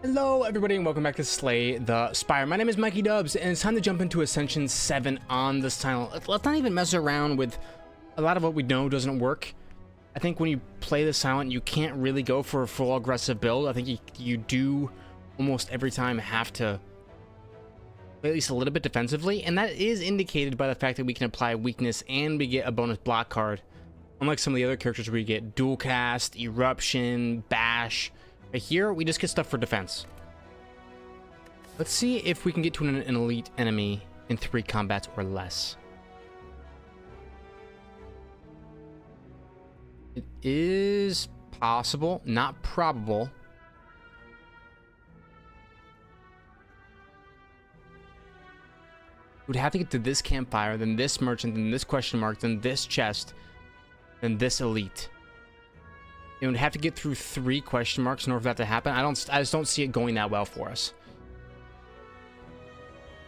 Hello everybody and welcome back to Slay the Spire. My name is Mikey Dubs and it's time to jump into Ascension 7 on this title. Let's not even mess around with a lot of what we know doesn't work. I think when you play the Silent, you can't really go for a full aggressive build. I think you do almost every time have to play at least a little bit defensively, and that is indicated by the fact that we can apply weakness and we get a bonus block card. Unlike some of the other characters where you get dual cast, eruption, bash. Here, we just get stuff for defense. Let's see if we can get to an elite enemy in 3 combats or less. It is possible, not probable. We'd have to get to this campfire, then this merchant, then this question mark, then this chest, then this elite. It would have to get through 3 question marks in order for that to happen. I just don't see it going that well for us.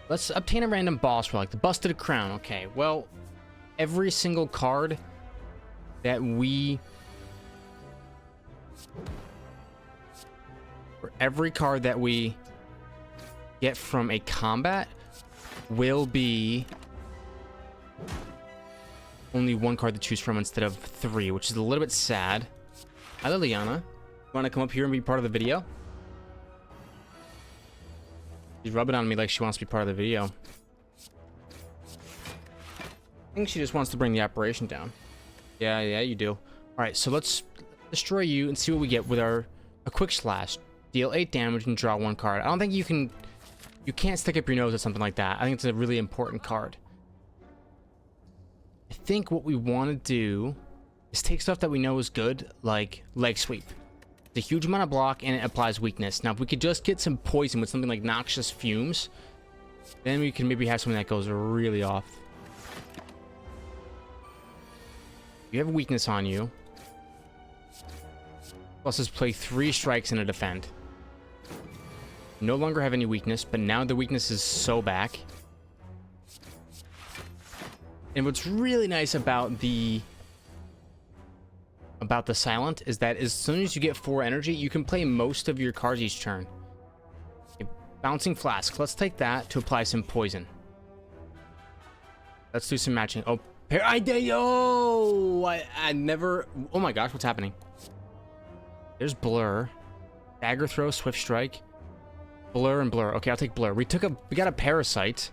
Let's obtain a random boss relic. The Busted Crown. Okay, well, every single card that we... For every card that we get from a combat will be only 1 card to choose from instead of 3, which is a little bit sad. Hi, Liliana. You want to come up here and be part of the video? She's rubbing on me like she wants to be part of the video. I think she just wants to bring the operation down. Yeah, you do. All right, so let's destroy you and see what we get with a quick slash. Deal 8 damage and draw 1 card. I don't think you can't stick up your nose at something like that. I think it's a really important card. I think what we want to do is take stuff that we know is good, like leg sweep. It's a huge amount of block and it applies weakness. Now, if we could just get some poison with something like noxious fumes, then we can maybe have something that goes really off. You have weakness on you. Plus, let's play 3 strikes and a defend. No longer have any weakness, but now the weakness is so back. And what's really nice about the Silent is that as soon as you get 4 energy, you can play most of your cards each turn. Okay, Bouncing Flask. Let's take that to apply some poison. Let's do some matching. Oh, I never... Oh my gosh, what's happening? There's Blur. Dagger Throw, Swift Strike. Blur and Blur. Okay, I'll take Blur. We got a Parasite.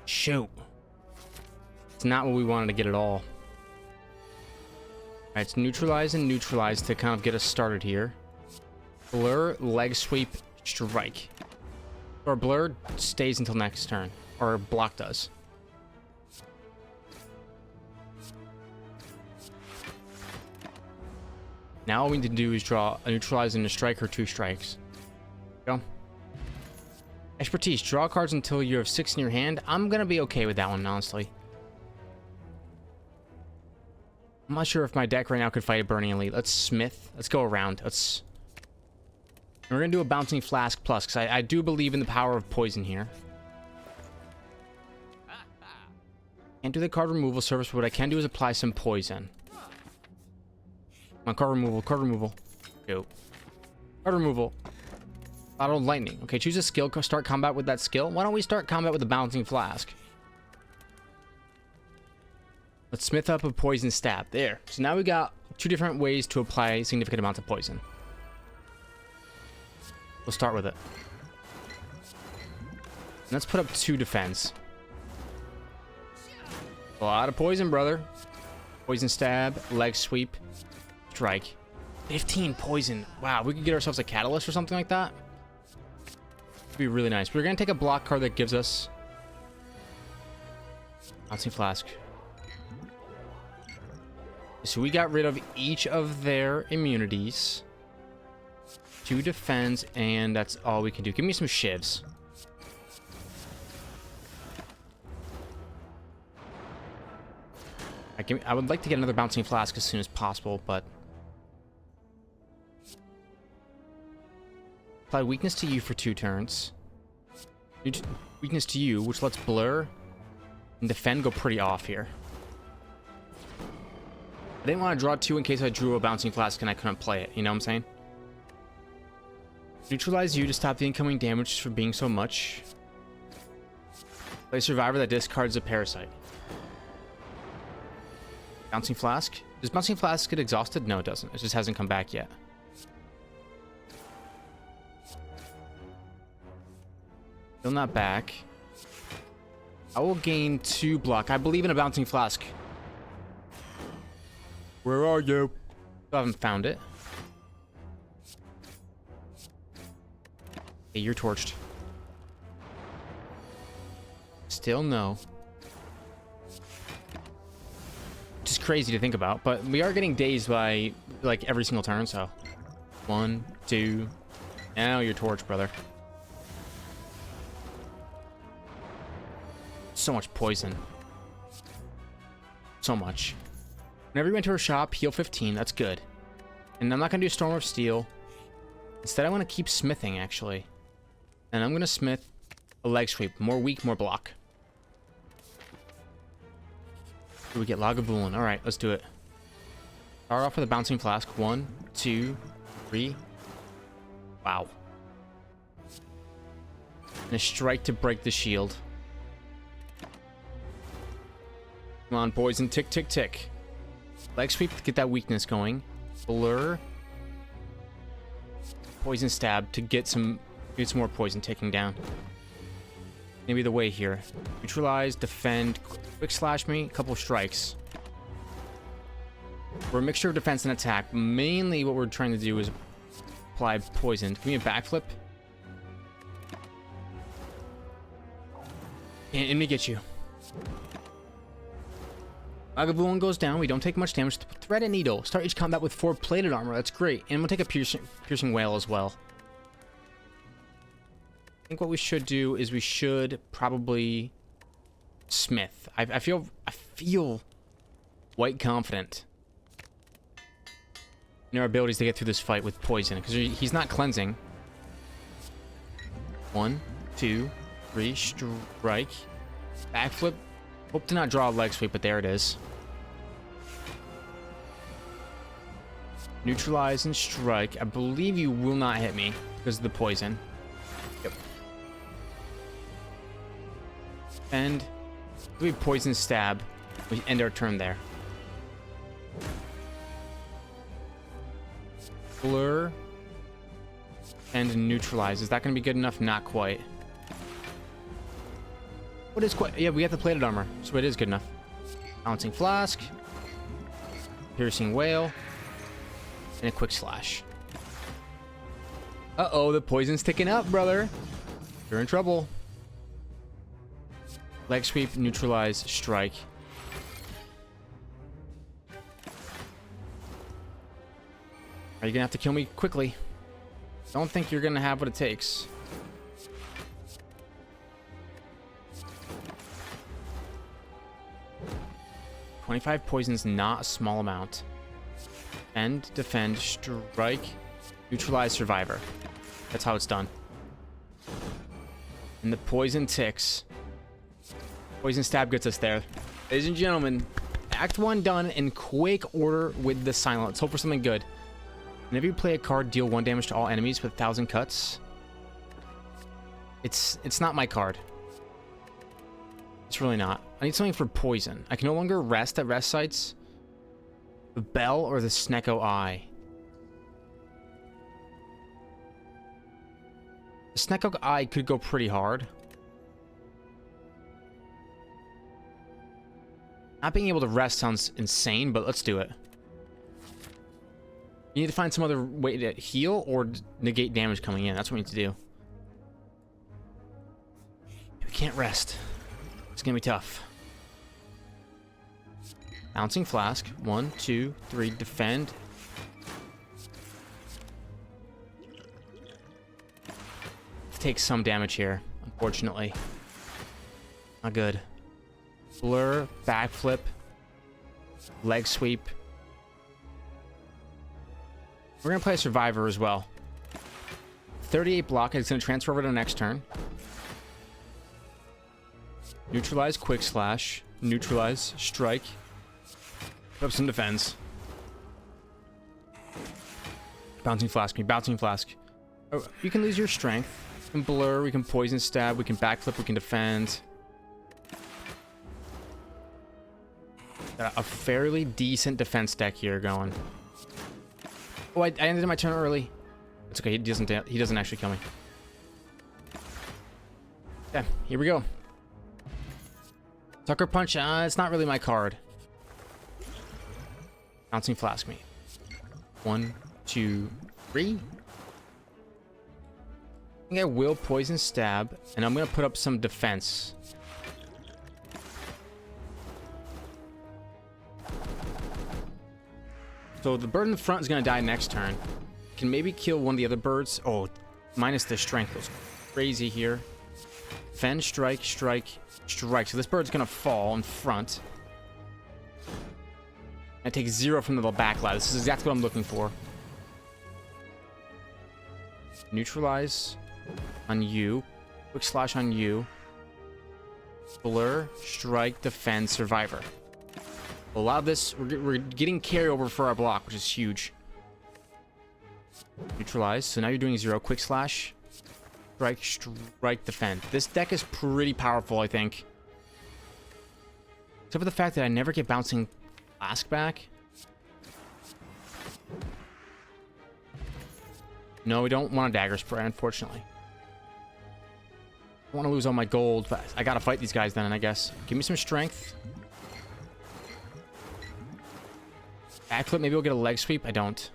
Shoot. It's not what we wanted to get at all. Alright, it's neutralize and neutralize to kind of get us started here. Blur, leg sweep, strike. Or Blur stays until next turn. Or block does. Now all we need to do is draw a neutralize and a strike or 2 strikes. Go. Expertise. Draw cards until you have 6 in your hand. I'm going to be okay with that one, honestly. I'm not sure if my deck right now could fight a Burning Elite. Let's Smith. Let's go around. We're going to do a Bouncing Flask plus, because I do believe in the power of poison here. Can't do the card removal service, but what I can do is apply some poison. On card removal. Go. Card removal. Auto Lightning. Okay, choose a skill. Start combat with that skill. Why don't we start combat with the Bouncing Flask? Let's smith up a poison stab. There. So now we got 2 different ways to apply significant amounts of poison. We'll start with it. And let's put up 2 defense. A lot of poison, brother. Poison stab, leg sweep, strike. 15 poison. Wow, we could get ourselves a catalyst or something like that. It'd be really nice. We're gonna take a block card that gives us Bouncing Flask. So we got rid of each of their immunities. 2 defense, and that's all we can do. Give me some shivs. I would like to get another Bouncing Flask as soon as possible, but... Apply weakness to you for 2 turns. Weakness to you, which lets Blur and defend go pretty off here. I didn't want to draw 2 in case I drew a Bouncing Flask and I couldn't play it. You know what I'm saying? Neutralize you to stop the incoming damage from being so much. Play Survivor that discards a parasite. Bouncing Flask. Does Bouncing Flask get exhausted? No, it doesn't. It just hasn't come back yet. Still not back. I will gain 2 block. I believe in a Bouncing Flask. Where are you? I haven't found it. Hey, you're torched. Still no. Which is crazy to think about, but we are getting dazed by like every single turn, so. 1, 2. Now you're torched, brother. So much poison. So much. Whenever you enter a shop, heal 15. That's good. And I'm not going to do Storm of Steel. Instead, I want to keep smithing, actually. And I'm going to smith a leg sweep. More weak, more block. Do we get Lagavulin? Alright, let's do it. Start off with a Bouncing Flask. 1, 2, 3. Wow. And a strike to break the shield. Come on, poison. Tick, tick, tick. Leg sweep to get that weakness going. Blur. Poison stab to get some more poison taking down. Maybe the way here. Neutralize, defend, quick slash me, a couple strikes. We're a mixture of defense and attack. Mainly what we're trying to do is apply poison. Give me a backflip. And let me get you. Lagavulin goes down. We don't take much damage. Thread and Needle. Start each combat with 4 plated armor. That's great. And we'll take a piercing Wail as well. I think what we should do is we should probably smith. I feel quite confident in our abilities to get through this fight with poison because he's not cleansing. 1, 2, 3. Strike. Backflip. Hope to not draw a leg sweep, but there it is. Neutralize and strike. I believe you will not hit me because of the poison. Yep. And we poison stab. We end our turn there. Blur and neutralize. Is that going to be good enough? Not quite. What is quite? Yeah, we have the plated armor, so it is good enough. Bouncing Flask, piercing Wail, and a quick slash. Uh-oh, the poison's ticking up, brother. You're in trouble. Leg sweep, neutralize, strike. Are you gonna have to kill me quickly? Don't think you're gonna have what it takes. $25 poison's not a small amount. End, defend, strike, neutralize, survivor. That's how it's done. And the poison ticks. Poison stab gets us there. Ladies and gentlemen, Act 1 done in quick order with the silent. Let's hope for something good. Whenever you play a card, deal 1 damage to all enemies with 1,000 cuts. It's not my card. It's really not. I need something for poison. I can no longer rest at rest sites. The Bell or the Snecko Eye. The Snecko Eye could go pretty hard. Not being able to rest sounds insane, but let's do it. You need to find some other way to heal or negate damage coming in. That's what we need to do. We can't rest. It's gonna be tough. Bouncing Flask. 1, 2, 3. Defend. Take some damage here, unfortunately. Not good. Blur, backflip, leg sweep. We're gonna play a survivor as well. 38 block. It's gonna transfer over to the next turn. Neutralize, quick slash, neutralize, strike. Put up some defense. Bouncing Flask me, Bouncing Flask. Oh, you can lose your strength. We can blur, we can poison stab, we can backflip, we can defend. Got a fairly decent defense deck here going. Oh, I ended my turn early. It's okay, he doesn't actually kill me. Yeah, here we go. Sucker Punch, it's not really my card. Bouncing Flask me. 1, 2, 3. I think I will Poison Stab, and I'm going to put up some defense. So the bird in the front is going to die next turn. Can maybe kill one of the other birds. Oh, minus the strength goes crazy here. Defend, strike, strike, strike. So this bird's going to fall in front. I take 0 from the back ladder. This is exactly what I'm looking for. Neutralize on you. Quick slash on you. Blur, strike, defend, survivor. A lot of this, we're getting carryover for our block, which is huge. Neutralize. So now you're doing 0. Quick slash. Strike, strike, defend. This deck is pretty powerful, I think. Except for the fact that I never get bouncing Flask back. No, we don't want a dagger spray, unfortunately. I want to lose all my gold, but I gotta fight these guys then, I guess. Give me some strength. Backflip, maybe we'll get a leg sweep. I don't.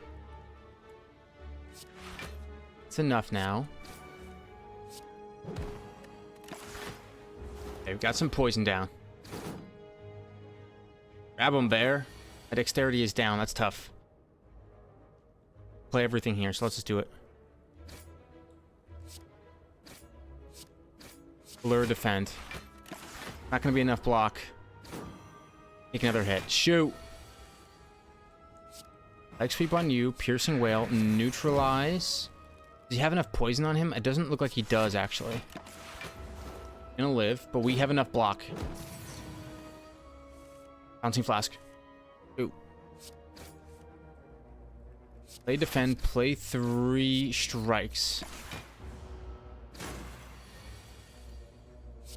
It's enough now. Okay, we've got some poison down. Grab him, bear. My dexterity is down. That's tough. Play everything here, so let's just do it. Blur, defend. Not going to be enough block. Take another hit. Shoot! Leg sweep on you. Piercing Wail. Neutralize. Does he have enough poison on him? It doesn't look like he does, actually. Gonna live, but we have enough block. Bouncing Flask. Ooh. Play defend. Play 3 strikes.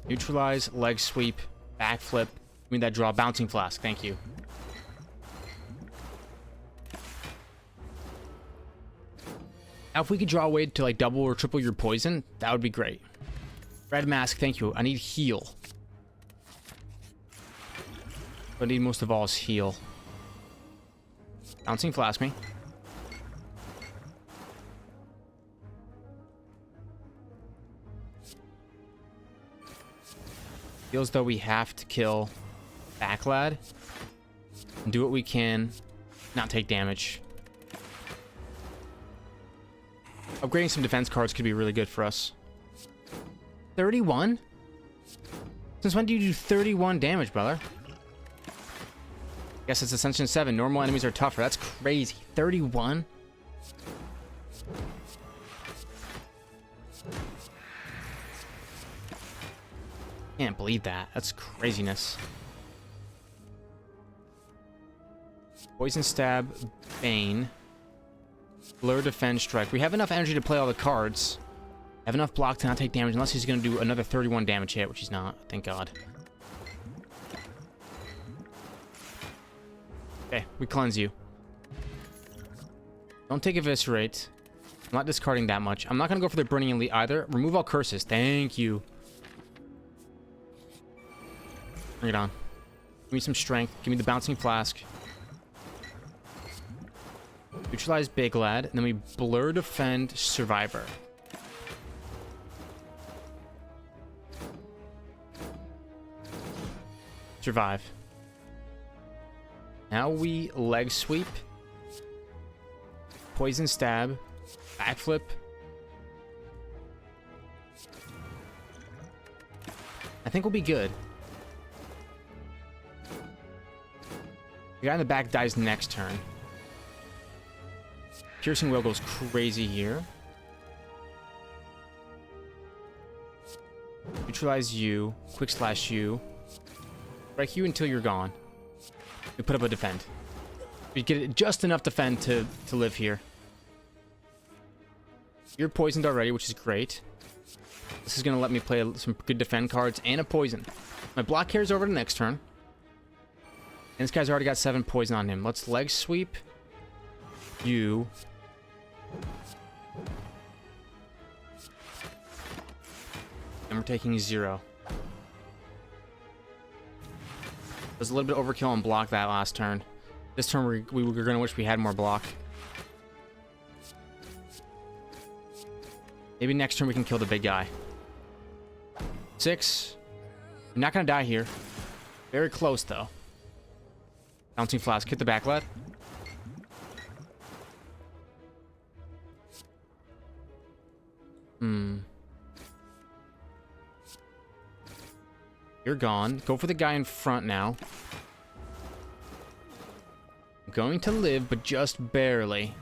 Neutralize. Leg sweep. Backflip. Give me that draw. Bouncing Flask. Thank you. Now, if we could draw a way to like double or triple your poison, that would be great. Red mask, thank you. I need heal. What I need most of all is heal. Bouncing Flask me. Feels though we have to kill Backlad. And do what we can. Not take damage. Upgrading some defense cards could be really good for us. 31? Since when do you do 31 damage, brother? Guess it's Ascension 7. Normal enemies are tougher. That's crazy. 31? Can't believe that. That's craziness. Poison Stab, Bane. Blur, defend, strike. We have enough energy to play all the cards. I have enough block to not take damage unless he's going to do another 31 damage hit, which he's not. Thank God. Okay, we cleanse you. Don't take Eviscerate. I'm not discarding that much. I'm not going to go for the Burning Elite either. Remove all curses. Thank you. Bring it on. Give me some strength. Give me the Bouncing Flask. Neutralize Big Lad, and then we Blur, defend, Survivor. Survive. Now we leg sweep. Poison stab. Backflip. I think we'll be good. The guy in the back dies next turn. Piercing Wail goes crazy here. Neutralize you. Quick slash you. Strike you until you're gone. We put up a defend. We get just enough defend to live here. You're poisoned already, which is great. This is going to let me play some good defend cards and a poison. My block carries over to next turn. And this guy's already got 7 poison on him. Let's leg sweep you. And we're taking 0. There's a little bit of overkill on block that last turn. This turn we were going to wish we had more block. Maybe next turn we can kill the big guy. 6. I'm not going to die here. Very close, though. Bouncing Flask. Hit the back lad. You're gone. Go for the guy in front now. I'm going to live, but just barely.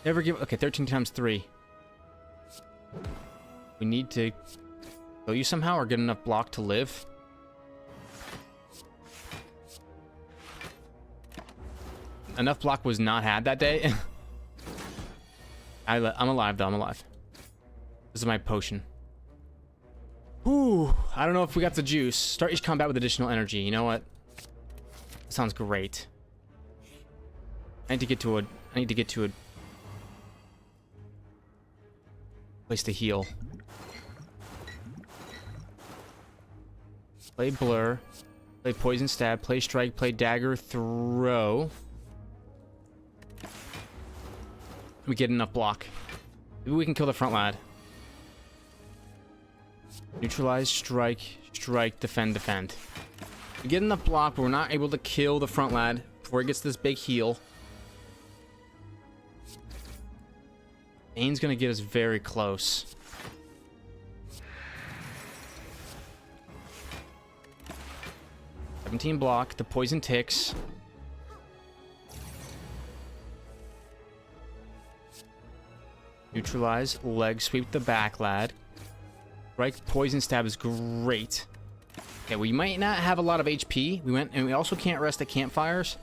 Never give... Okay, 13 times 3. We need to kill you somehow or get enough block to live. Enough block was not had that day. I'm alive, though. I'm alive. This is my potion. Whew. I don't know if we got the juice. Start each combat with additional energy. You know what? That sounds great. I need to get to a place to heal. Play Blur. Play Poison Stab. Play Strike. Play Dagger. Throw. We get enough block. Maybe we can kill the front lad. Neutralize, strike, strike, defend, defend. We get enough block, but we're not able to kill the front lad before he gets this big heal. Bane's gonna get us very close. $17 block, the poison ticks. Neutralize, leg sweep the back lad. Right, poison stab is great. Okay, we might not have a lot of HP. We also can't rest at campfires.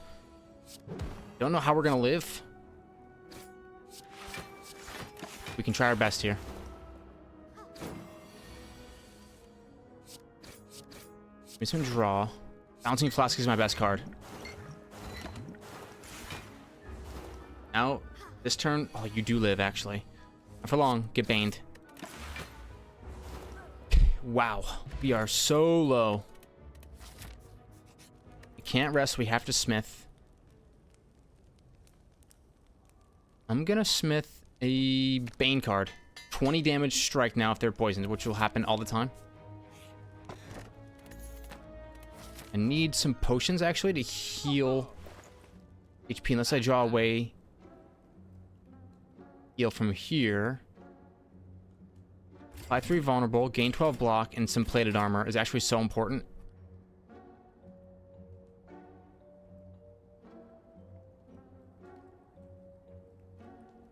Don't know how we're gonna live. We can try our best here. Give me some draw. Bouncing Flask is my best card. Now, this turn... Oh, you do live, actually. Not for long. Get baned. Wow. We are so low. We can't rest. We have to smith. I'm gonna smith a Bane card. 20 damage strike now if they're poisoned, which will happen all the time. I need some potions, actually, to heal HP, unless I draw away heal from here. 5-3 vulnerable, gain 12 block, and some plated armor is actually so important.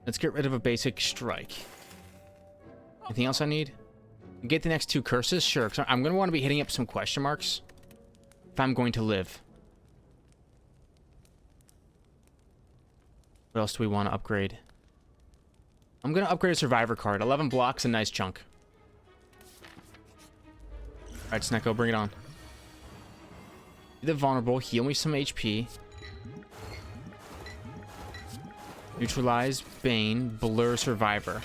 Let's get rid of a basic strike. Anything else I need? Get the next 2 curses? Sure, because I'm going to want to be hitting up some question marks if I'm going to live. What else do we want to upgrade? I'm going to upgrade a survivor card. 11 blocks, a nice chunk. Alright, Snecko, bring it on. The vulnerable, heal me some HP. Neutralize, Bane, Blur, Survivor.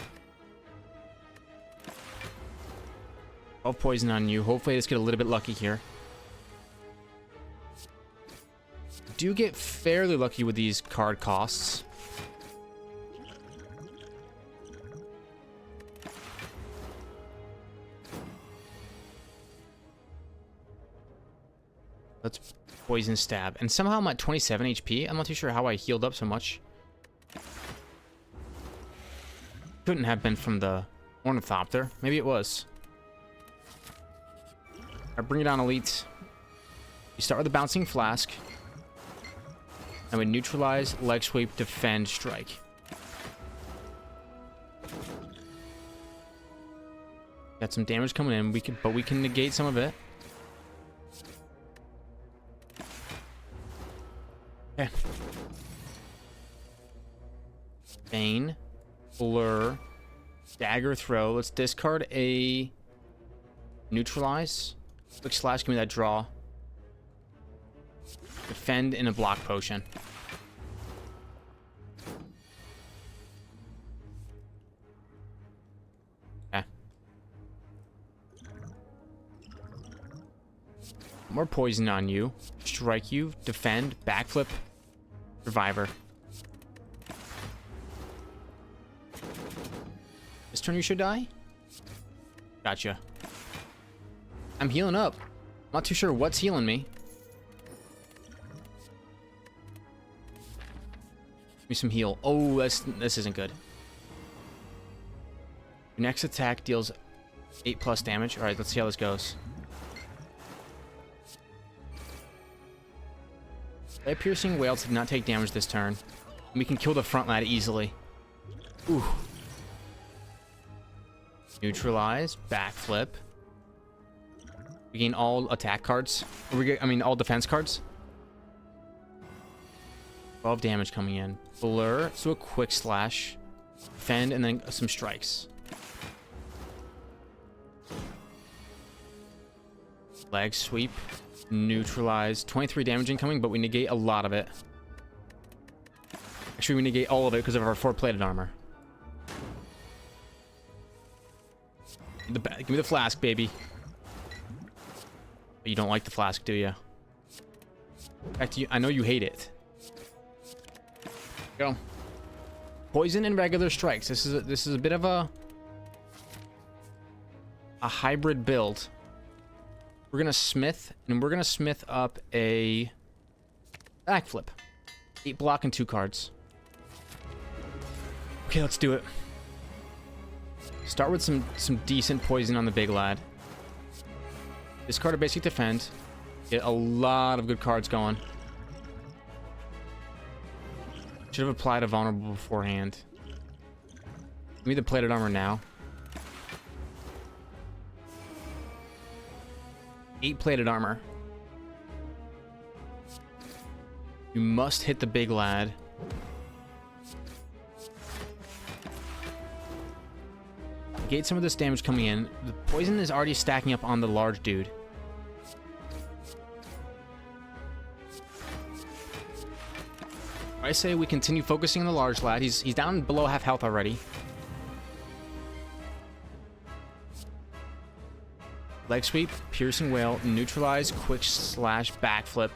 I'll poison on you. Hopefully I just get a little bit lucky here. Do get fairly lucky with these card costs. Let's poison stab. And somehow I'm at 27 HP. I'm not too sure how I healed up so much. Couldn't have been from the Ornithopter. Maybe it was. Alright, bring it on, Elite. You start with a Bouncing Flask. And we neutralize, leg sweep, defend, strike. Got some damage coming in, but we can negate some of it. Okay. Bane, Blur, dagger throw. Let's discard a neutralize. Quick slash, give me that draw. Defend in a block potion. Okay. More poison on you. Strike you. Defend. Backflip. Reviver. This turn you should die? Gotcha. I'm healing up. Not too sure what's healing me. Give me some heal. Oh, this isn't good. Your next attack deals 8+ damage. Alright, let's see how this goes. That piercing wail did not take damage this turn. We can kill the front lad easily. Ooh. Neutralize, backflip. We gain all attack cards. All defense cards. 12 damage coming in. Blur, so a quick slash. Defend, and then some strikes. Leg sweep. Neutralize. 23 damage incoming, but we negate a lot of it. Actually, we negate all of it because of our 4-plated armor. Give me the flask, baby. But you don't like the flask, do you? In fact, I know you hate it. Go. Poison and regular strikes. This is a bit of a hybrid build. We're gonna smith, and we're gonna smith up a backflip. 8 block and 2 cards. Okay, let's do it. Start with some decent poison on the big lad. Discard a basic defend. Get a lot of good cards going. Should have applied a vulnerable beforehand. Give me the plated armor now. 8 plated armor. You must hit the big lad. Negate some of this damage coming in. The poison is already stacking up on the large dude. I say we continue focusing on the large lad. He's down below half health already. Leg sweep, piercing wail, neutralize, quick slash, backflip.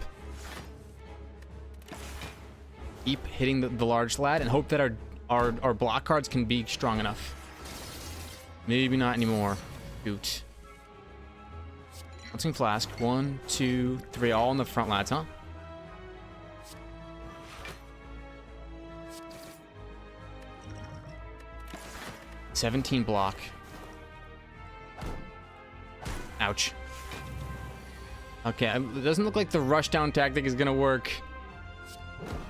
Keep hitting the large lad and hope that our block cards can be strong enough. Maybe not anymore. Shoot. Bouncing flask. 1, 2, 3. All in the front lads, huh? $17 block. Ouch. Okay, it doesn't look like the rushdown tactic is gonna work.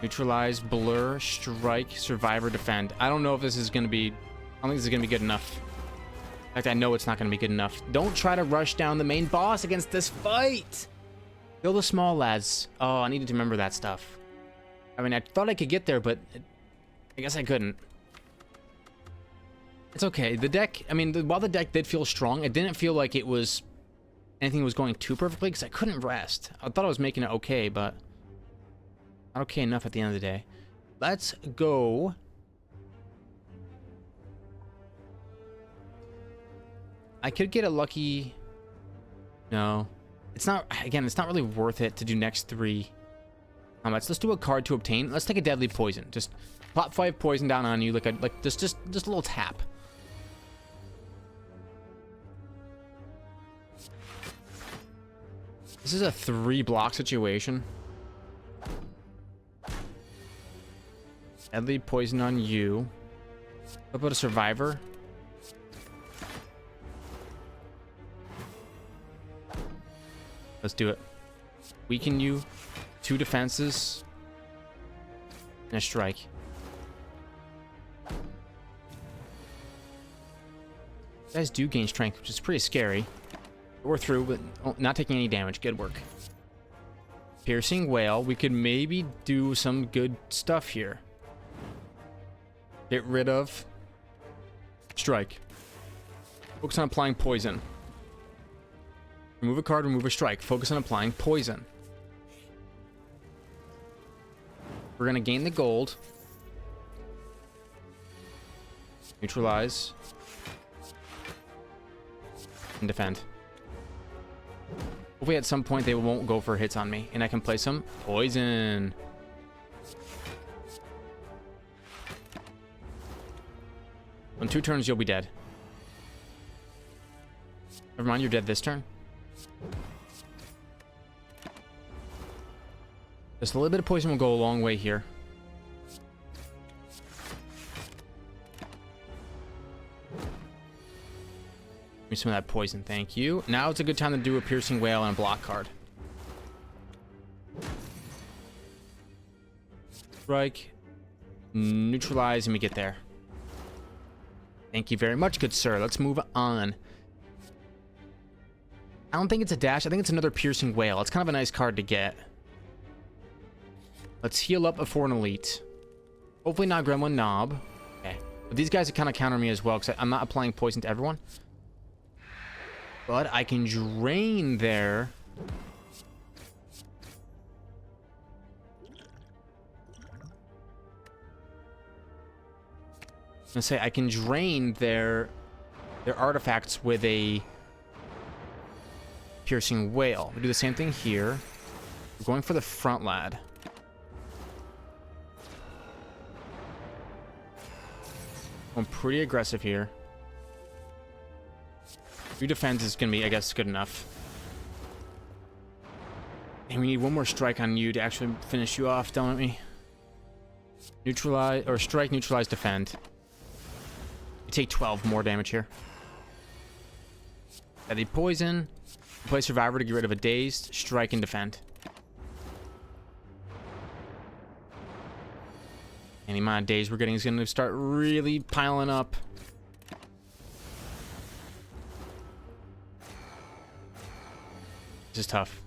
Neutralize, blur, strike, survivor, defend. I don't know if this is gonna be... I don't think this is gonna be good enough. In fact, I know it's not gonna be good enough. Don't try to rush down the main boss against this fight! Kill the small lads. Oh, I needed to remember that stuff. I mean, I thought I could get there, but I guess I couldn't. It's okay. The deck, while the deck did feel strong, it didn't feel like it was... anything was going too perfectly, because I couldn't rest. I thought I was making it okay, but... not okay enough at the end of the day. Let's go... I could get a lucky... No. It's not... Again, it's not really worth it to do next 3 combats. Let's do a card to obtain. Let's take a deadly poison. Just plop 5 poison down on you, like just a little tap. This is a 3 block situation. Deadly poison on you. How about a survivor? Let's do it. Weaken you. 2 defenses. And a strike. You guys do gain strength, which is pretty scary. We're through, but not taking any damage. Good work. Piercing wail. We could maybe do some good stuff here. Get rid of strike. Focus on applying poison. Remove a card, remove a strike. Focus on applying poison. We're going to gain the gold. Neutralize. And defend. Hopefully at some point they won't go for hits on me. And I can play some poison. On 2 turns, you'll be dead. Never mind, you're dead this turn. Just a little bit of poison will go a long way here. Give me some of that poison, thank you. Now it's a good time to do a piercing wail and a block card. Strike. Neutralize, and we get there. Thank you very much, good sir. Let's move on. I don't think it's a dash. I think it's another piercing wail. It's kind of a nice card to get. Let's heal up before an elite. Hopefully not Gremlin Knob. Okay. But these guys kind of counter me as well because I'm not applying poison to everyone. But I can drain there. I'm gonna say I can drain their artifacts with a piercing wail. We do the same thing here. We're going for the front lad. I'm pretty aggressive here. 3 defense is gonna be, I guess, good enough. And we need one more strike on you to actually finish you off, don't we? Neutralize, or strike, neutralize, defend. You take 12 more damage here. Deadly poison. Play survivor to get rid of a dazed. Strike and defend. Any amount of days we're getting is going to start really piling up. This is tough.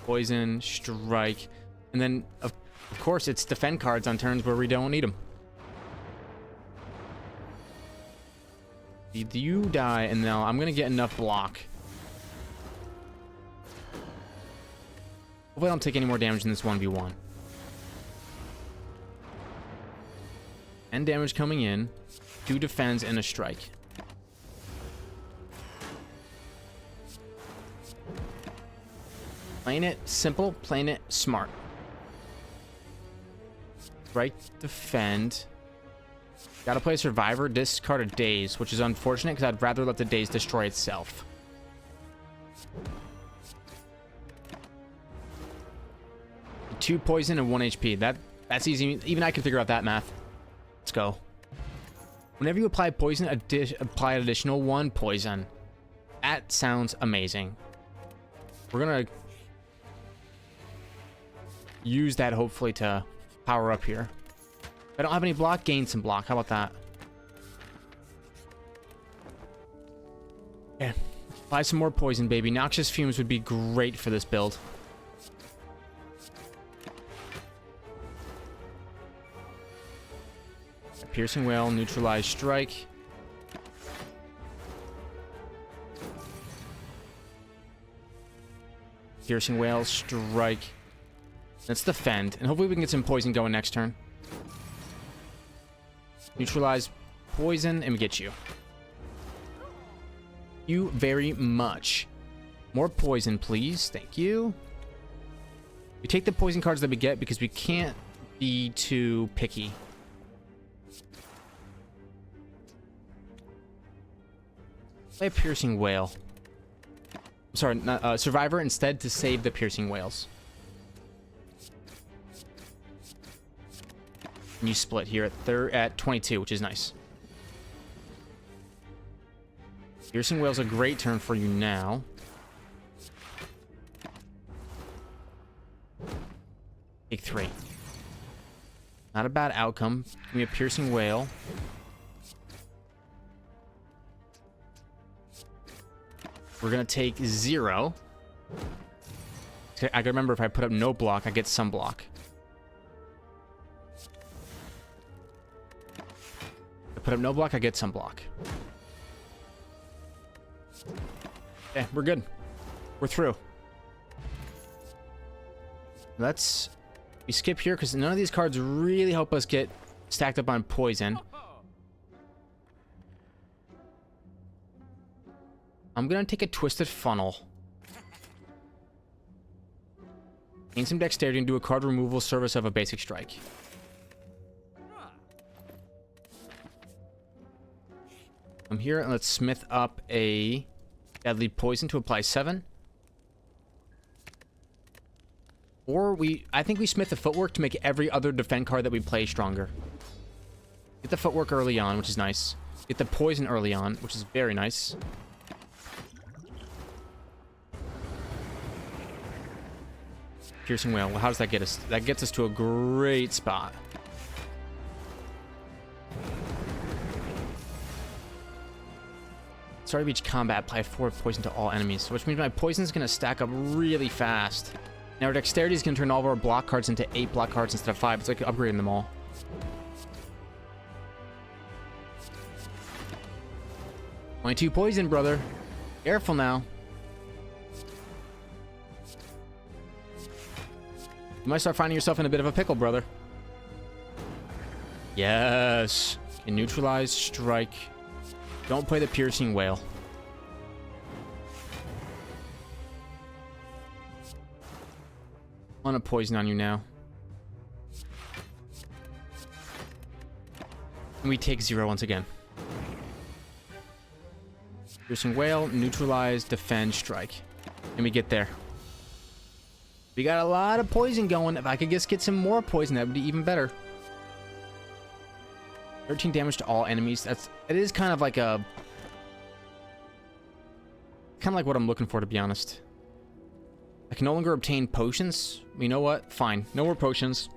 Poison, strike, and then of course it's defend cards on turns where we don't need them. You die, and now I'm gonna get enough block. Hopefully I don't take any more damage in this 1v1. 10 damage coming in, 2 defends, and a strike. Playing it simple, playing it smart. Right, defend. Gotta play survivor, discard a daze, which is unfortunate because I'd rather let the daze destroy itself. Two poison and 1 HP. That's easy. Even I can figure out that math. Let's go. Whenever you apply poison, apply an additional 1 poison. That sounds amazing. We're gonna use that hopefully to power up here. If I don't have any block, gain some block. How about that? Yeah. Apply some more poison, baby. Noxious fumes would be great for this build. Piercing wail, neutralize, strike. Piercing wail, strike. Let's defend, and hopefully we can get some poison going next turn. Neutralize poison, and we get you. You very much. More poison, please. Thank you. We take the poison cards that we get because we can't be too picky. Play a piercing wail. Sorry, not, survivor instead to save the piercing wails. And you split here at 22, which is nice. Piercing wail's a great turn for you now. Take 3. Not a bad outcome. Give me a piercing wail. We're gonna take 0. I gotta remember if I put up no block, I get some block. If I put up no block, I get some block. Okay, we're good. We're through. We skip here because none of these cards really help us get stacked up on poison. I'm gonna take a Twisted Funnel. Gain some dexterity and do a card removal service of a basic strike. Come here and let's smith up a deadly poison to apply 7. Or I think we smith the footwork to make every other defend card that we play stronger. Get the footwork early on, which is nice. Get the poison early on, which is very nice. Piercing Wail. Well, how does that get us? That gets us to a great spot. Start of each combat, apply 4 poison to all enemies, which means my poison is going to stack up really fast. Now our dexterity is going to turn all of our block cards into 8 block cards instead of 5. It's like upgrading them all. Only 2 poison, brother. Careful now. You might start finding yourself in a bit of a pickle, brother. Yes. And neutralize, strike. Don't play the Piercing Wail. I want to poison on you now. And we take 0 once again. Piercing Wail, neutralize, defend, strike. And we get there. We got a lot of poison going. If I could just get some more poison, that would be even better. 13 damage to all enemies. It is kind of like a... kind of like what I'm looking for, to be honest. I can no longer obtain potions. You know what? Fine. No more potions.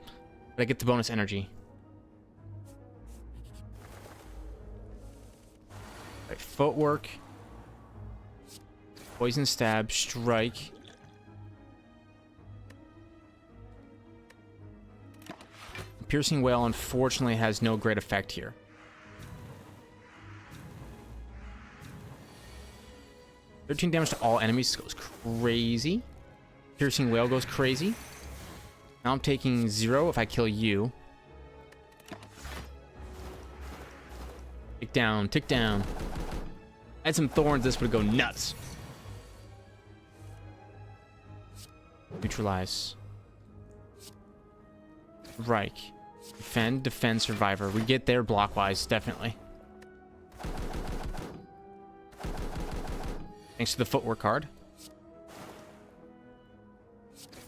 But I get the bonus energy. Right, footwork. Poison stab. Strike. Piercing Wail, unfortunately, has no great effect here. $13 damage to all enemies goes crazy. Piercing Wail goes crazy. Now I'm taking 0 if I kill you. Tick down, tick down. Add some thorns, this would go nuts. Neutralize. Reich. Defend, defend, survivor. We get there block-wise, definitely. Thanks to the footwork card.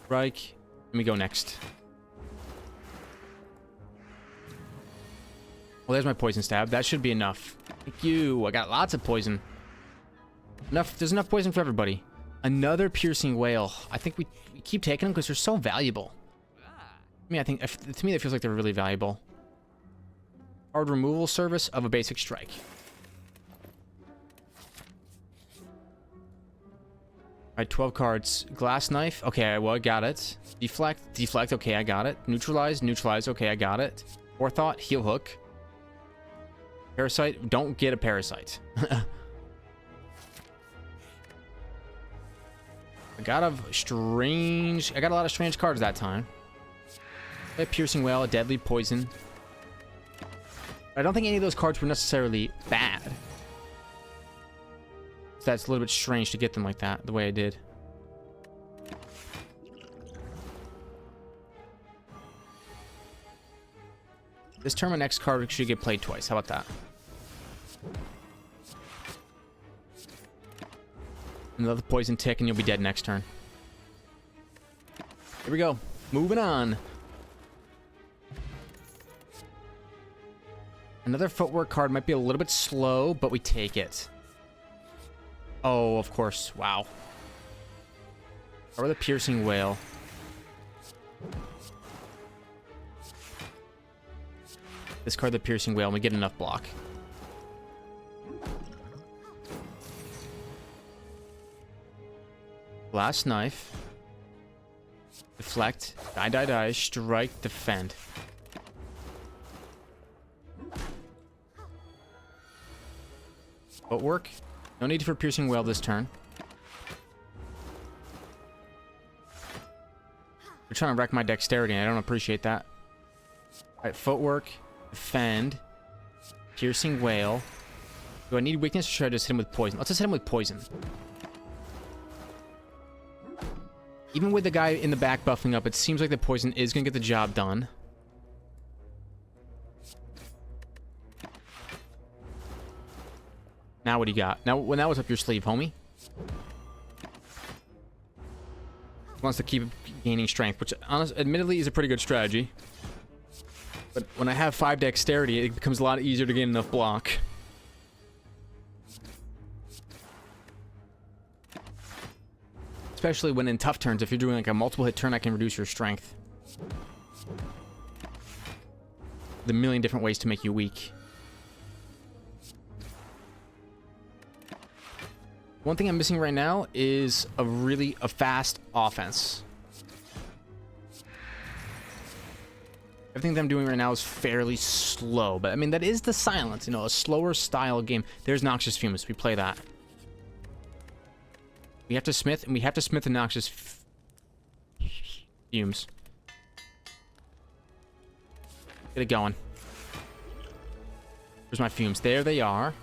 Reich. Let me go next. Well, there's my poison stab. That should be enough. Thank you. I got lots of poison. There's enough poison for everybody. Another Piercing Wail. I think we keep taking them because they're so valuable. I mean, to me, that feels like they're really valuable. Card removal service of a basic strike. Alright, 12 cards. Glass knife. Okay, well, I got it. Deflect. Deflect. Okay, I got it. Neutralize. Neutralize. Okay, I got it. Forethought. Heel hook. Parasite. Don't get a parasite. I got a lot of strange cards that time. A Piercing Wail, a Deadly Poison. I don't think any of those cards were necessarily bad. So that's a little bit strange to get them like that, the way I did. This turn, my next card should get played twice. How about that? Another poison tick, and you'll be dead next turn. Here we go. Moving on. Another footwork card might be a little bit slow, but we take it. Oh, of course. Wow. Or the Piercing Wail. Discard the Piercing Wail and we get enough block. Glass knife. Deflect. Die, die, die. Strike. Defend. Footwork. No need for piercing whale this turn. You're trying to wreck my dexterity, and I don't appreciate that. Alright, footwork, defend, piercing whale. Do I need weakness, or should I just hit him with poison? Let's just hit him with poison. Even with the guy in the back buffing up, it seems like the poison is going to get the job done. Now what do you got? Now, when that was up your sleeve, homie. Wants to keep gaining strength, which admittedly is a pretty good strategy. But when I have 5 dexterity, it becomes a lot easier to gain enough block. Especially when in tough turns, if you're doing like a multiple hit turn, I can reduce your strength. The million different ways to make you weak. One thing I'm missing right now is a fast offense. Everything that I'm doing right now is fairly slow, but I mean, that is the silence, you know, a slower style game. There's Noxious Fumes. We play that. We have to smith, and we have to smith the Noxious Fumes. Get it going. Where's my fumes? There they are.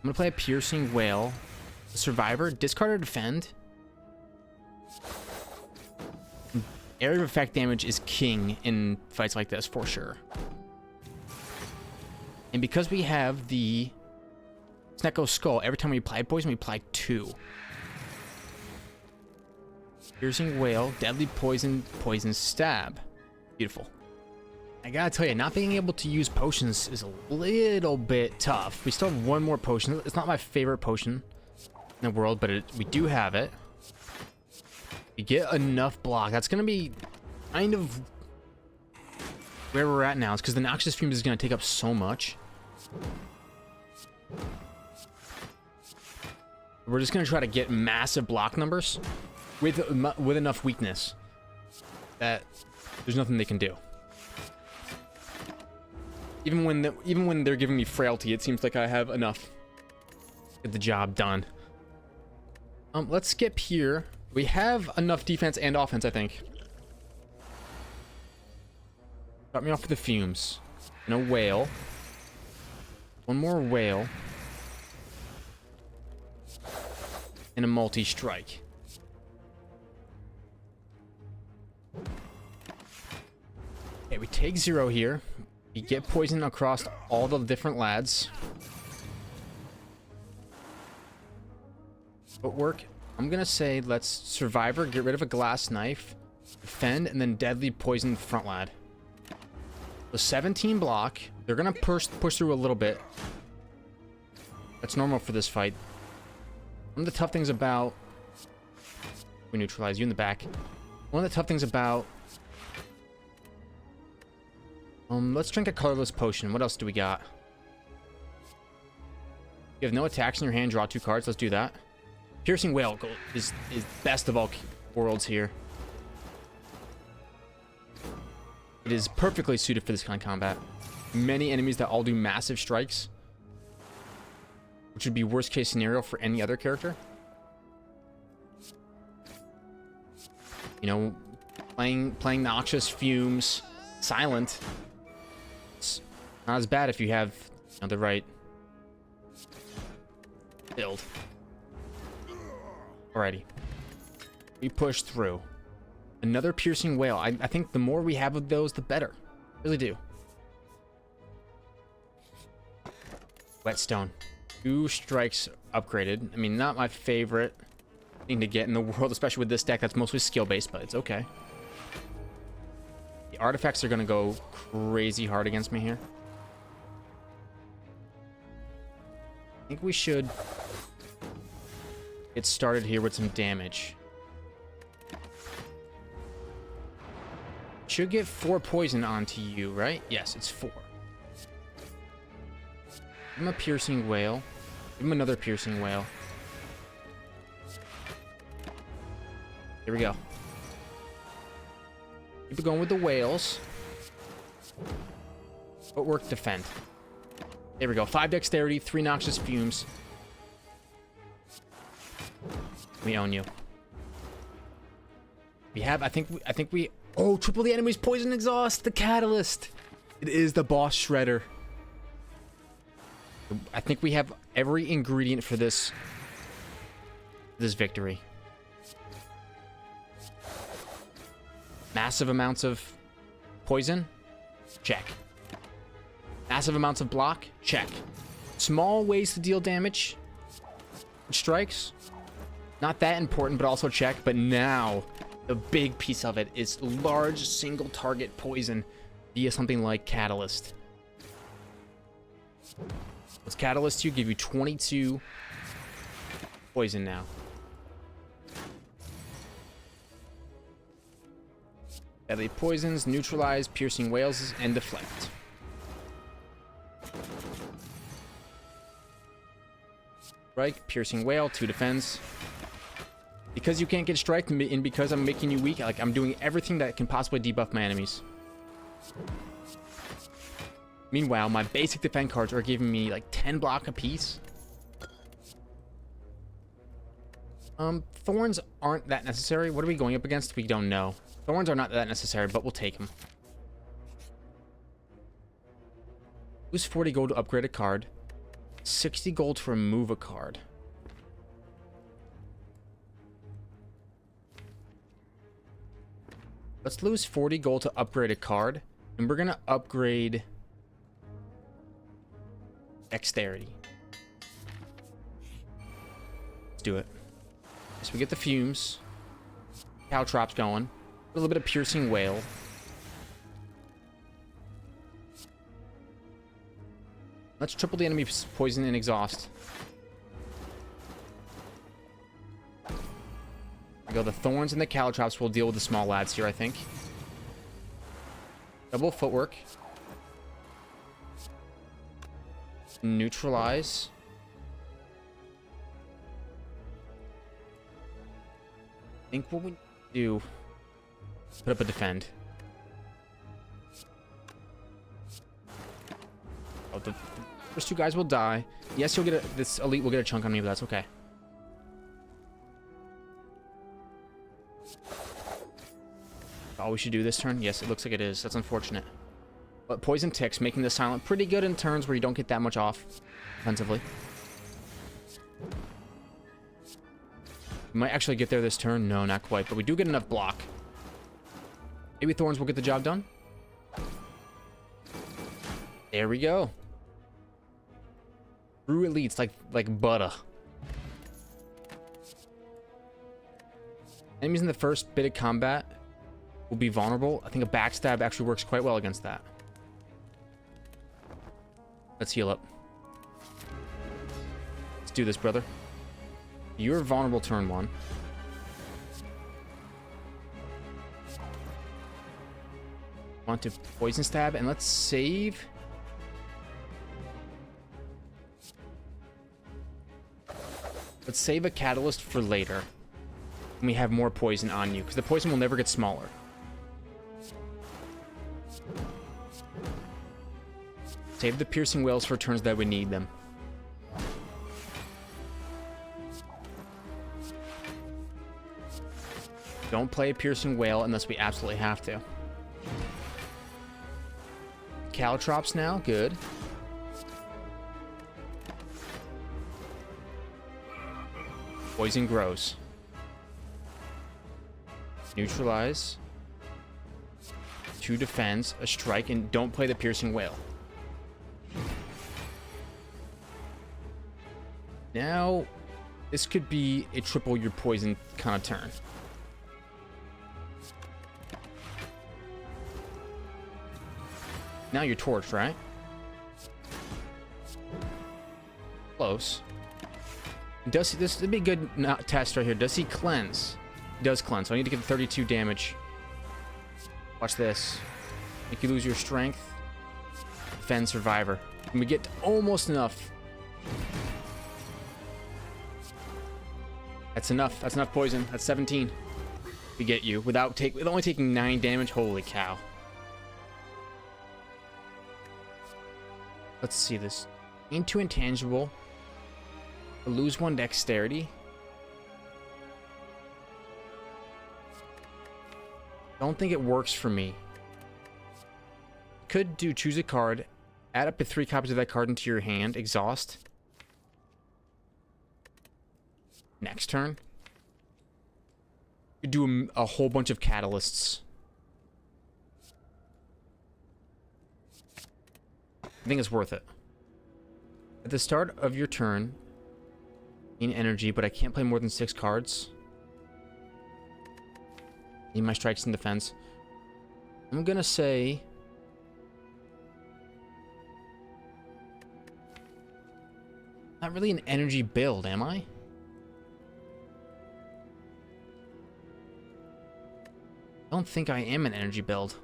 I'm gonna play a Piercing Whale. Survivor, discard or defend. Area of effect damage is king in fights like this, for sure. And because we have the Snecko Skull, every time we apply poison, we apply 2. Piercing Whale, Deadly Poison, Poison Stab. Beautiful. I gotta tell you, not being able to use potions is a little bit tough. We still have one more potion. It's not my favorite potion in the world, but we do have it. We get enough block. That's gonna be kind of where we're at now. It's because the Noxious Fumes is gonna take up so much. We're just gonna try to get massive block numbers with enough weakness that there's nothing they can do. Even when they're giving me frailty, it seems like I have enough to get the job done. Let's skip here. We have enough defense and offense, I think. Start me off with the fumes. And a whale. One more whale. And a multi-strike. Okay, we take 0 here. We get poison across all the different lads. Footwork. I'm gonna say let's Survivor, get rid of a glass knife, defend, and then deadly poison front lad. The 17 block. They're gonna push through a little bit. That's normal for this fight. One of the tough things about... We neutralize you in the back. One of the tough things about... let's drink a colorless potion. What else do we got? You have no attacks in your hand, draw 2 cards. Let's do that. Piercing Whale is best of all worlds here. It is perfectly suited for this kind of combat. Many enemies that all do massive strikes, which would be worst case scenario for any other character. You know, playing Noxious Fumes, silent. It's not as bad if you have, you know, the right build. Alrighty. We push through. Another Piercing Whale. I think the more we have of those, the better. Really do. Whetstone. 2 strikes upgraded. I mean, not my favorite thing to get in the world, especially with this deck that's mostly skill-based, but it's okay. The artifacts are going to go crazy hard against me here. I think we should get started here with some damage. Should get 4 poison onto you, right? Yes, it's 4. Give him a Piercing Whale. Give him another Piercing Whale. Here we go. Keep it going with the whales. Footwork, defend. There we go. 5 dexterity, 3 noxious fumes. We own you. We have, I think we, oh, triple the enemy's poison exhaust, the catalyst. It is the boss shredder. I think we have every ingredient for this victory. Massive amounts of poison, check. Massive amounts of block, check. Small ways to deal damage, strikes, not that important, but also check. But now the big piece of it is large single target poison via something like catalyst. What's catalyst? You give you 22 poison now. Deadly poisons, neutralize, piercing wails, and deflect. Strike, piercing wail, 2 defense. Because you can't get striked, and because I'm making you weak, like I'm doing everything that can possibly debuff my enemies. Meanwhile, my basic defense cards are giving me like 10 block apiece. Thorns aren't that necessary. What are we going up against? We don't know. Thorns are not that necessary, but we'll take them. Lose 40 gold to upgrade a card. 60 gold to remove a card. Let's lose 40 gold to upgrade a card. And we're going to upgrade dexterity. Let's do it. So we get the fumes. Caltrops going. A little bit of piercing wail. Let's triple the enemy's poison and exhaust. There we go. The thorns and the caltrops will deal with the small lads here, I think. Double footwork. Neutralize. I think what we do, put up a defend. Oh, the first 2 guys will die. Yes, you'll get this elite will get a chunk on me, but that's okay. Oh, we should do this turn? Yes, it looks like it is. That's unfortunate. But poison ticks, making the silent pretty good in turns where you don't get that much off defensively. We might actually get there this turn. No, not quite. But we do get enough block. Maybe Thorns will get the job done. There we go. True elites like butter. Enemies in the first bit of combat will be vulnerable. I think a backstab actually works quite well against that. Let's heal up. Let's do this, brother. You're vulnerable turn 1. Want to poison stab, and let's save. Let's save a catalyst for later. When we have more poison on you, because the poison will never get smaller. Save the piercing wails for turns that we need them. Don't play a piercing wail unless we absolutely have to. Caltrops now, good. Poison grows. Neutralize. 2 defense, a strike, and don't play the piercing wail. Now, this could be a triple your poison kind of turn. Now you're torched, right? Close. Does this would be a good test right here? Does he cleanse? He does cleanse. So I need to get 32 damage. Watch this. Make you lose your strength. Defend survivor. And we get almost enough. That's enough. That's enough poison. That's 17. We get you with only taking 9 damage. Holy cow. Let's see this. Gain 2 intangible. Lose 1 dexterity. Don't think it works for me. Could do choose a card, add up to 3 copies of that card into your hand, exhaust. Next turn. Could do a whole bunch of catalysts. I think it's worth it. At the start of your turn, gain energy, but I can't play more than 6 cards. Need my strikes and defense. I'm gonna say not really an energy build, am I? I don't think I am an energy build.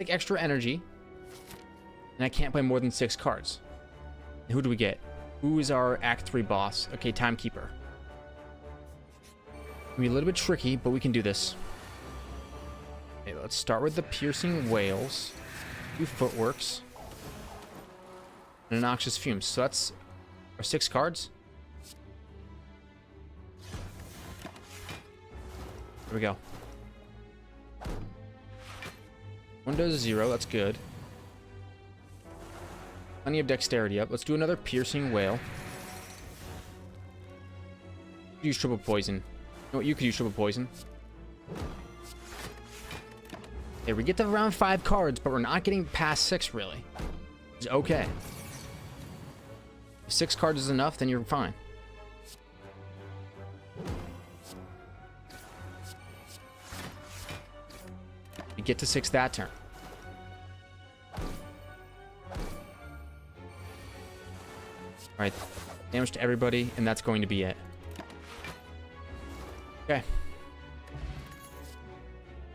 Take extra energy, and I can't play more than 6 cards. And who do we get? Who is our Act 3 boss? Okay, Timekeeper. It'll be a little bit tricky, but we can do this. Okay, let's start with the Piercing Wails, 2 Footworks, and Noxious Fumes. So that's our 6 cards. There we go. 1 does 0, that's good. Plenty of dexterity up. Let's do another Piercing Wail. Use triple poison. You know what? You could use triple poison. Okay, we get to around 5 cards, but we're not getting past 6, really. It's okay. If 6 cards is enough, then you're fine. We get to 6 that turn. Alright, damage to everybody, and that's going to be it. Okay.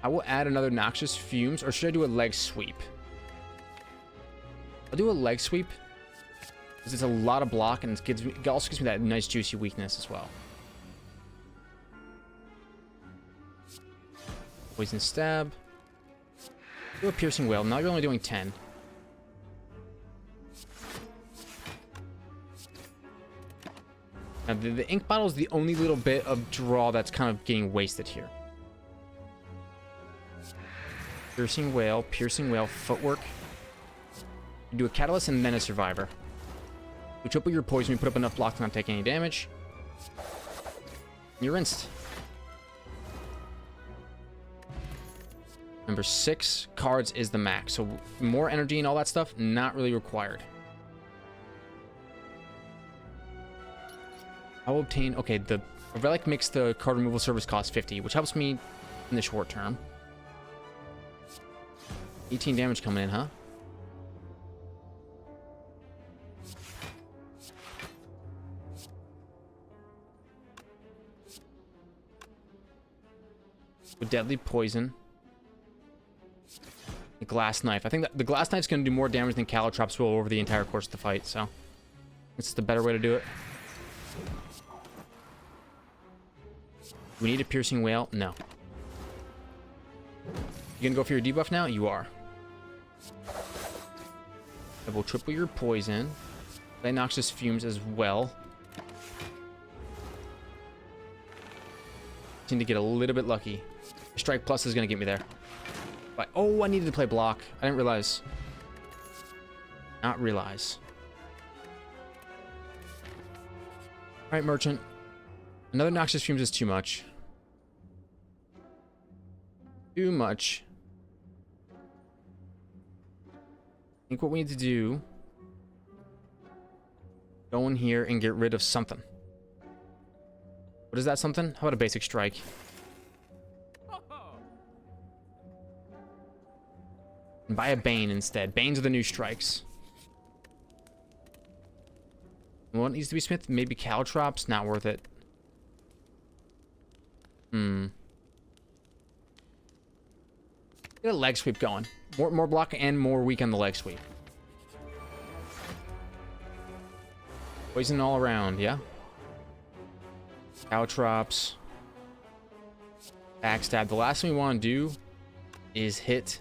I will add another Noxious Fumes, or should I do a leg sweep? I'll do a leg sweep, because it's a lot of block, and it also gives me that nice juicy weakness as well. Poison Stab. Do a Piercing Wail. Now you're only doing 10. Now, the ink bottle is the only little bit of draw that's kind of getting wasted here. Piercing Wail, Footwork. You do a Catalyst and then a Survivor. You triple your poison, you put up enough block to not take any damage. You're rinsed. Remember, 6 cards is the max, so more energy and all that stuff, not really required. I will obtain, okay, the Relic makes the card removal service cost 50, which helps me in the short term. 18 damage coming in, huh? With Deadly Poison. The Glass Knife. I think that the Glass Knife's going to do more damage than Caltrops will over the entire course of the fight, so it's the better way to do it. Do we need a Piercing Wail? No. You gonna go for your debuff now? You are. I will triple your poison. Play Noxious Fumes as well. Seem to get a little bit lucky. Strike Plus is gonna get me there. But, oh, I needed to play block. I didn't realize. Not realize. Alright, Merchant. Another Noxious Fumes is too much. Too much. I think what we need to do... Go in here and get rid of something. What is that something? How about a basic strike? And buy a Bane instead. Banes are the new strikes. What needs to be smith? Maybe Caltrops? Not worth it. Get a leg sweep going. More block and more weak on the leg sweep. Poison all around, yeah? Caltrops. Backstab. The last thing we want to do is hit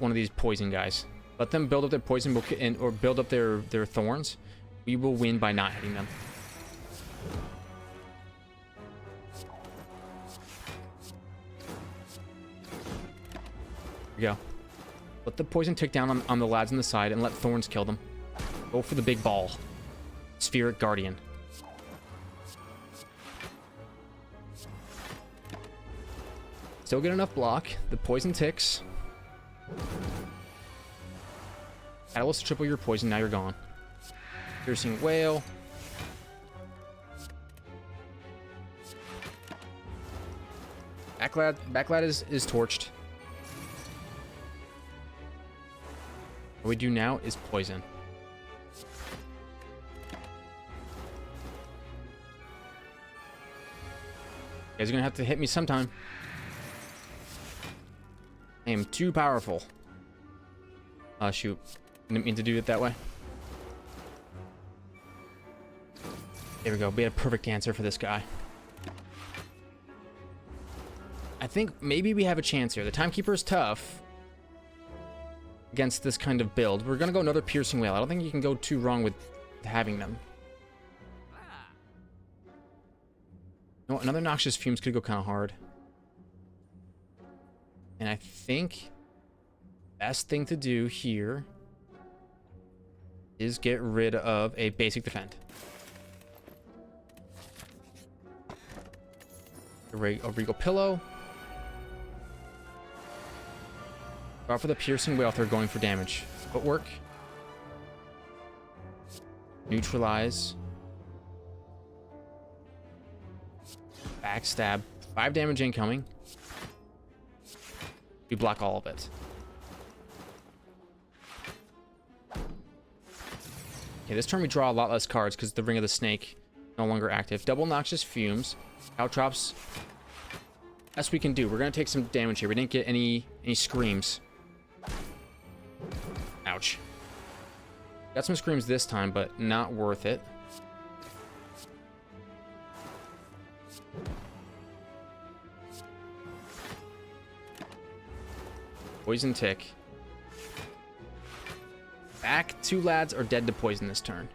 one of these poison guys. Let them build up their poison or build up their thorns. We will win by not hitting them. Here we go. Let the poison tick down on the lads on the side and let thorns kill them. Go for the big ball. Spheric Guardian. Still get enough block. The poison ticks. Catalyst triple your poison, now you're gone. Piercing Whale. Backlad is torched. What we do now is poison. You guys are gonna have to hit me sometime. I am too powerful. Shoot. Didn't mean to do it that way. There we go. We had a perfect answer for this guy. I think maybe we have a chance here. The Timekeeper is tough against this kind of build. We're going to go another Piercing Whale. I don't think you can go too wrong with having them. No, another Noxious Fumes could go kind of hard. And I think best thing to do here is get rid of a basic defend. A Regal Pillow. Go out for the Piercing Whale if they're going for damage. Footwork. Neutralize. Backstab. 5 damage incoming. We block all of it. Okay, this turn we draw a lot less cards because the Ring of the Snake no longer active. Double Noxious Fumes. Caltrops. Best we can do. We're gonna take some damage here. We didn't get any screams. Ouch. Got some screams this time, but not worth it. Poison Tick. Back 2 lads are dead to poison this turn.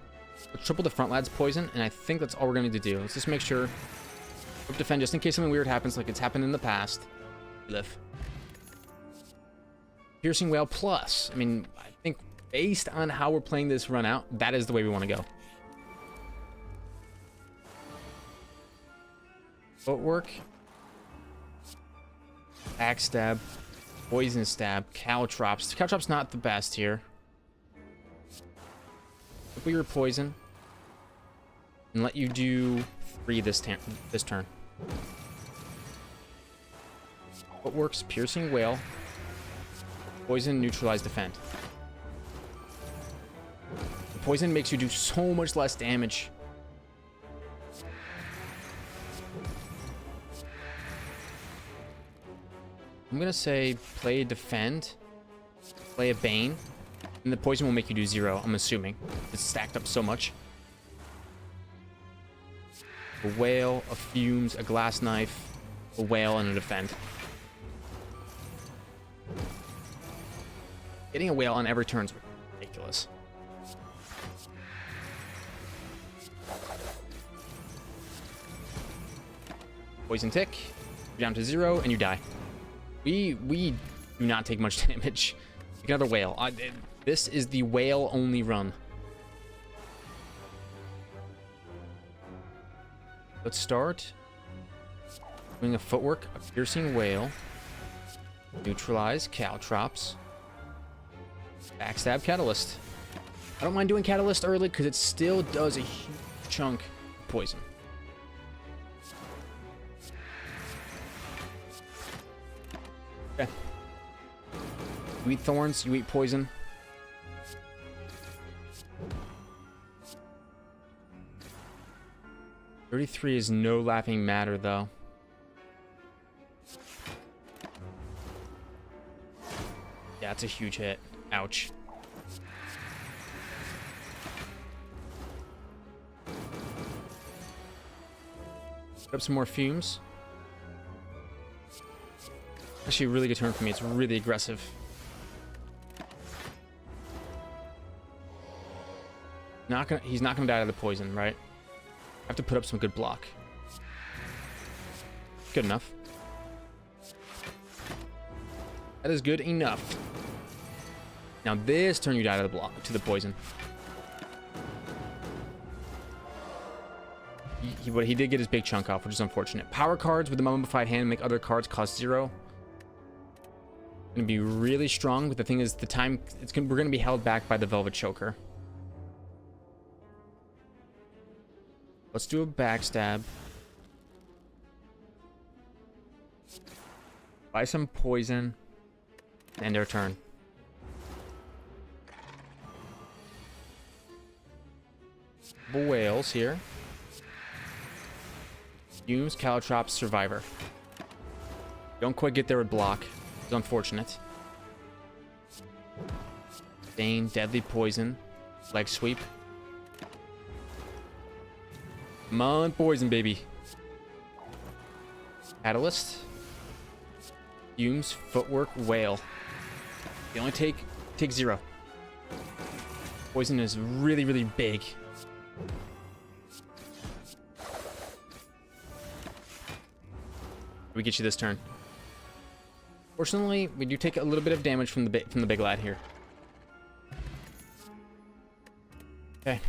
Let's triple the front lads poison, and I think that's all we're going to do. Let's just make sure. Defend just in case something weird happens like it's happened in the past. Live. Piercing Whale plus. I mean, I think based on how we're playing this run out, that is the way we want to go. Footwork. Backstab. Poison Stab. Caltrops. Caltrops not the best here. Triple your poison. And let you do 3 this turn. Footwork's Piercing Whale. Poison, neutralize, defend. The poison makes you do so much less damage. I'm gonna say play defend, play a Bane, and the poison will make you do 0, I'm assuming. It's stacked up so much. A Whale, a Fumes, a Glass Knife, a Whale, and a defend. Getting a Whale on every turn is ridiculous. Poison Tick, you're down to 0, and you die. We do not take much damage. Take another Whale. This is the Whale only run. Let's start doing a Footwork, a Piercing Whale, neutralize, Caltrops, backstab, Catalyst. I don't mind doing Catalyst early because it still does a huge chunk of poison. Okay. You eat thorns, you eat poison. $33 is no laughing matter, though. Yeah, it's a huge hit. Ouch. Put up some more Fumes. Actually, a really good turn for me. It's really aggressive. He's not gonna die to the poison, right? I have to put up some good block. Good enough. That is good enough. Now this turn you die to the block, to the poison. But he did get his big chunk off, which is unfortunate. Power cards with the mummified hand make other cards cost 0. Gonna be really strong, but the thing is, we're gonna be held back by the Velvet Choker. Let's do a backstab. Buy some poison. End their turn. Whales here. Fumes, Caltrops, Survivor. Don't quite get there with block. It's unfortunate. Bane, Deadly Poison. Leg sweep. Come on, poison, baby. Catalyst. Fumes, Footwork, Whale. You only take 0. Poison is really, really big. We get you this turn. Fortunately, we do take a little bit of damage from the big lad here. Okay.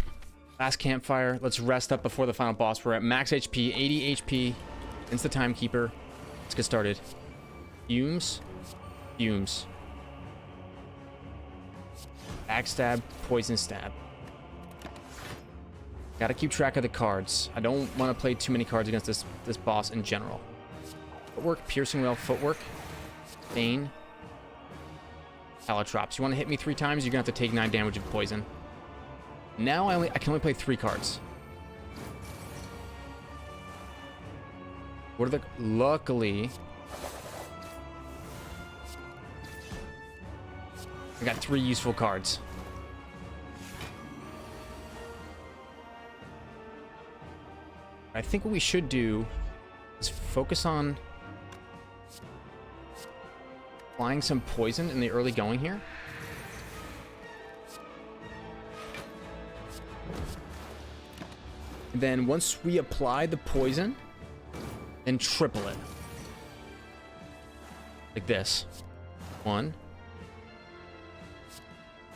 Last campfire. Let's rest up before the final boss. We're at max HP, 80 HP. It's the timekeeper. Let's get started. Fumes. Fumes. Backstab. Poison stab. Gotta keep track of the cards. I don't want to play too many cards against this boss in general. Footwork. Piercing Whale. Footwork. Bane. Caltrops. You want to hit me 3 times, you're gonna have to take 9 damage of poison. Now I can only play 3 cards. What are the... Luckily... I got 3 useful cards. I think what we should do is focus on applying some poison in the early going here. And then once we apply the poison, then triple it. Like this. 1,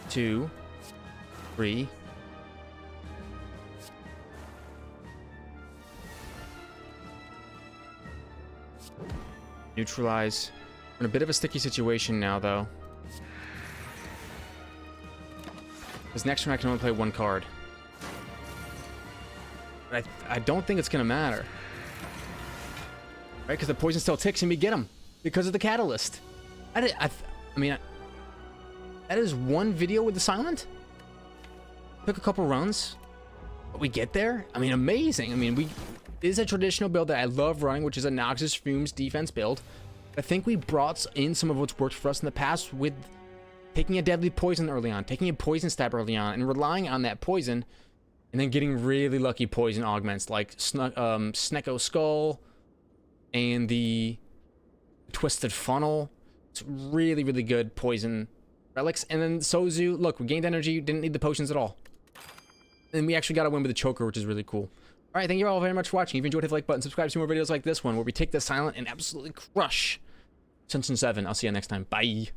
2, 3. Neutralize. We're in a bit of a sticky situation now, though. This next turn I can only play 1 card. But I don't think it's gonna matter. Right? Because the poison still ticks and we get him. Because of the catalyst. I mean, that is 1 video with the silent. Took a couple runs. But we get there? I mean, amazing. I mean, it is a traditional build that I love running, which is a Noxus Fumes defense build. I think we brought in some of what's worked for us in the past with taking a deadly poison early on, taking a poison stab early on, and relying on that poison, and then getting really lucky poison augments like Snecko Skull and the Twisted Funnel. It's really, really good poison relics. And then Sozu, look, we gained energy, didn't need the potions at all. And we actually got a win with the choker, which is really cool. All right, thank you all very much for watching. If you enjoyed, hit the like button, subscribe to more videos like this one, where we take the silent and absolutely crush Ascension 7. I'll see you next time. Bye.